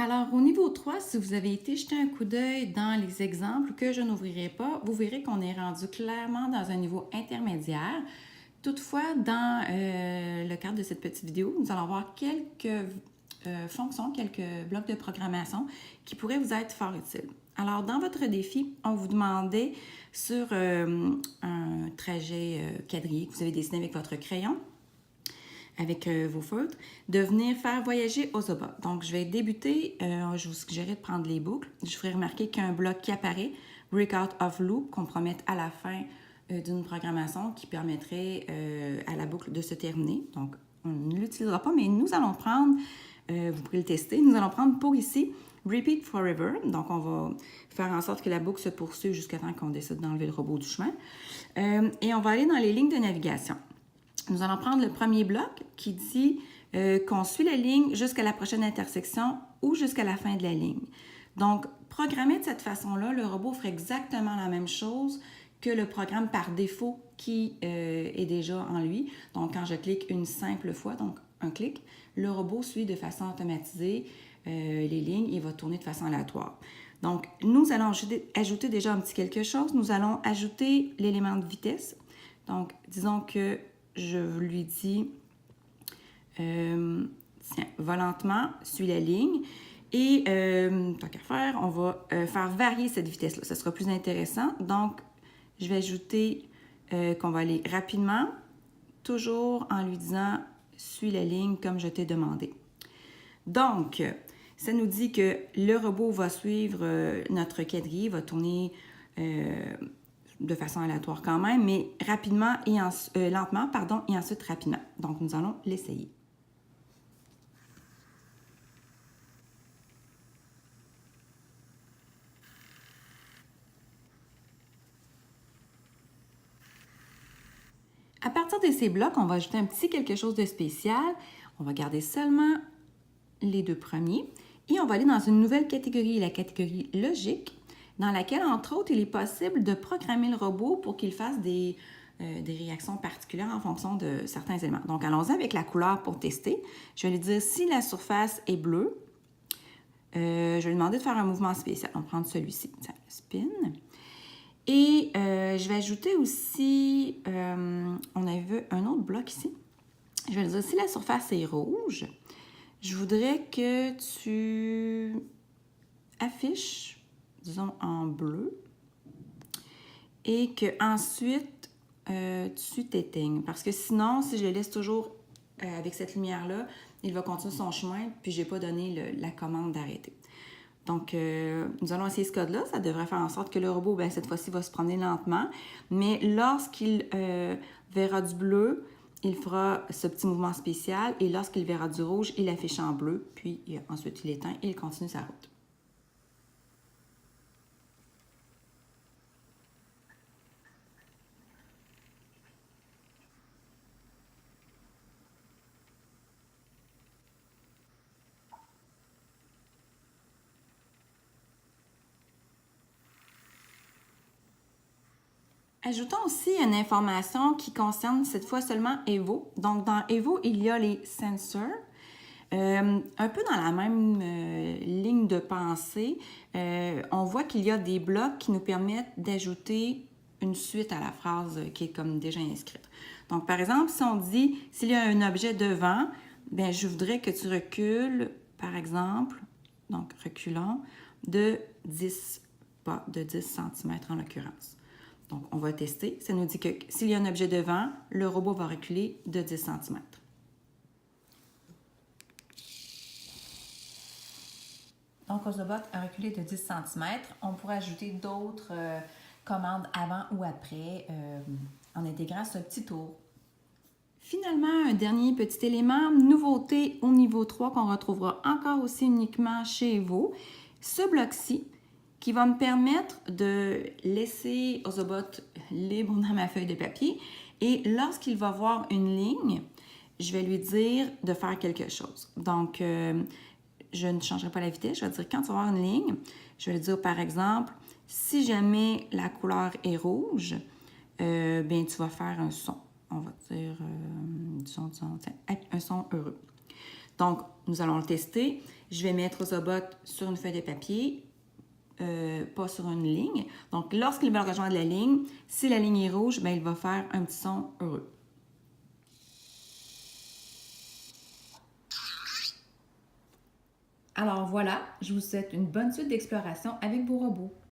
Alors, au niveau 3, si vous avez été jeter un coup d'œil dans les exemples que je n'ouvrirai pas, vous verrez qu'on est rendu clairement dans un niveau intermédiaire. Toutefois, dans le cadre de cette petite vidéo, nous allons voir quelques fonctions, quelques blocs de programmation qui pourraient vous être fort utiles. Alors, dans votre défi, on vous demandait sur un trajet quadrillé que vous avez dessiné avec votre crayon, avec vos feutres, de venir faire voyager Ozobot. Donc, je vais débuter, je vous suggérerais de prendre les boucles. Je ferai remarquer qu'il y a un bloc qui apparaît, Breakout of Loop, qu'on pourra mettre à la fin d'une programmation qui permettrait à la boucle de se terminer. Donc, on ne l'utilisera pas, mais nous allons prendre, vous pourrez le tester, nous allons prendre pour ici Repeat Forever. Donc, on va faire en sorte que la boucle se poursuive jusqu'à temps qu'on décide d'enlever le robot du chemin. Et on va aller dans les lignes de navigation. Nous allons prendre le premier bloc qui dit qu'on suit la ligne jusqu'à la prochaine intersection ou jusqu'à la fin de la ligne. Donc, programmé de cette façon-là, le robot ferait exactement la même chose que le programme par défaut qui est déjà en lui. Donc, quand je clique une simple fois, donc un clic, le robot suit de façon automatisée les lignes et va tourner de façon aléatoire. Donc, nous allons ajouter déjà un petit quelque chose. Nous allons ajouter l'élément de vitesse. Donc, disons que je lui dis, tiens, va lentement, suis la ligne. Et tant qu'à faire, on va faire varier cette vitesse-là. Ça sera plus intéressant. Donc, je vais ajouter qu'on va aller rapidement, toujours en lui disant, suis la ligne comme je t'ai demandé. Donc, ça nous dit que le robot va suivre notre quadrille, va tourner de façon aléatoire quand même, mais rapidement et lentement, pardon, et ensuite rapidement. Donc, nous allons l'essayer. À partir de ces blocs, on va ajouter un petit quelque chose de spécial. On va garder seulement les deux premiers et on va aller dans une nouvelle catégorie, la catégorie logique, dans laquelle, entre autres, il est possible de programmer le robot pour qu'il fasse des réactions particulières en fonction de certains éléments. Donc, allons-y avec la couleur pour tester. Je vais lui dire si la surface est bleue, je vais lui demander de faire un mouvement spécial. On va prendre celui-ci, spin. Et je vais ajouter aussi, on avait vu un autre bloc ici. Je vais lui dire si la surface est rouge, je voudrais que tu affiches, disons, en bleu et qu'ensuite, tu t'éteignes. Parce que sinon, si je le laisse toujours avec cette lumière-là, il va continuer son chemin puis je n'ai pas donné la commande d'arrêter. Donc, nous allons essayer ce code-là. Ça devrait faire en sorte que le robot, cette fois-ci, va se promener lentement. Mais lorsqu'il verra du bleu, il fera ce petit mouvement spécial. Et lorsqu'il verra du rouge, il affiche en bleu. Puis ensuite, il éteint et il continue sa route. Ajoutons aussi une information qui concerne cette fois seulement Evo. Donc, dans Evo, il y a les sensors. Un peu dans la même ligne de pensée, on voit qu'il y a des blocs qui nous permettent d'ajouter une suite à la phrase qui est comme déjà inscrite. Donc, par exemple, si on dit « s'il y a un objet devant », je voudrais que tu recules, par exemple, donc reculons, de 10 pas, de 10 cm en l'occurrence. Donc, on va tester. Ça nous dit que s'il y a un objet devant, le robot va reculer de 10 cm. Donc, Ozobot a reculé de 10 cm. On pourrait ajouter d'autres commandes avant ou après en intégrant ce petit tour. Finalement, un dernier petit élément, nouveauté au niveau 3 qu'on retrouvera encore aussi uniquement chez Evo. Ce bloc-ci qui va me permettre de laisser Ozobot libre dans ma feuille de papier. Et lorsqu'il va voir une ligne, je vais lui dire de faire quelque chose. Donc, je ne changerai pas la vitesse. Je vais dire quand tu vas voir une ligne, je vais lui dire par exemple, si jamais la couleur est rouge, tu vas faire un son. On va dire, disons, un son heureux. Donc, nous allons le tester. Je vais mettre Ozobot sur une feuille de papier, pas sur une ligne. Donc, lorsqu'il va rejoindre la ligne, si la ligne est rouge, bien, il va faire un petit son heureux. Alors voilà, je vous souhaite une bonne suite d'exploration avec vos robots.